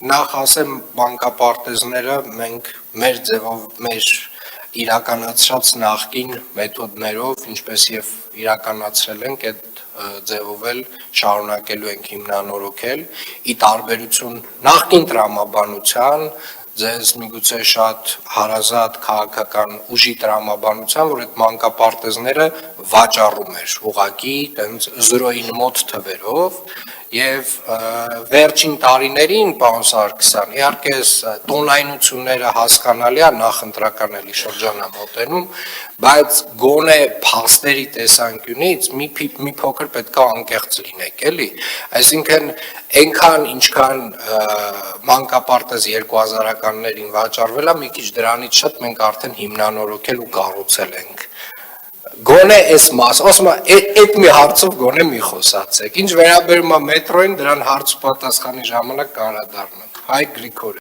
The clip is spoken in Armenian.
նախ ասեմ մանկապարտեզները մենք մեր ձևով մեր իրականացրած նախկին մեթոդներով, ինչպես եւ իրականացրել ենք, այդ ձևով էլ շարունակելու ենք հիմնանորոգել, ի տարբերություն նախկին տրամաբանության, ձեզ միգուցե շատ հարազատ քաղաքական ուժի տրամաբանության, որ այդ մանկապարտեզները վաճառում էր ուղղակի տենց 0-ին մոտ թվերով եւ վերջին տարիներին, պարոն Սարգսյան, իհարկե տոնայնությունները հասկանալի է, նախընտրական էլի շրջան է մոտենում, բայց գոնե փաստերի տեսանկյունից մի փոքր պետք է անկեղծ լինեք, էլի, այսինքն այնքան ինչքան մանկապարտեզ 2000-ականներին վաճառվել է, մի քիչ դրանից շատ մենք արդեն հիմնանորոգել ու կառուցել ենք։ Գոնե այս մաս, ասում այդ մի հարցով գոնե մի խոսացեք, ինչ վերաբերում է մետրոյին, դրան հարց ու պատասխանի ժամանակ կանրադառնանք, Հայկ Գրիգորյան։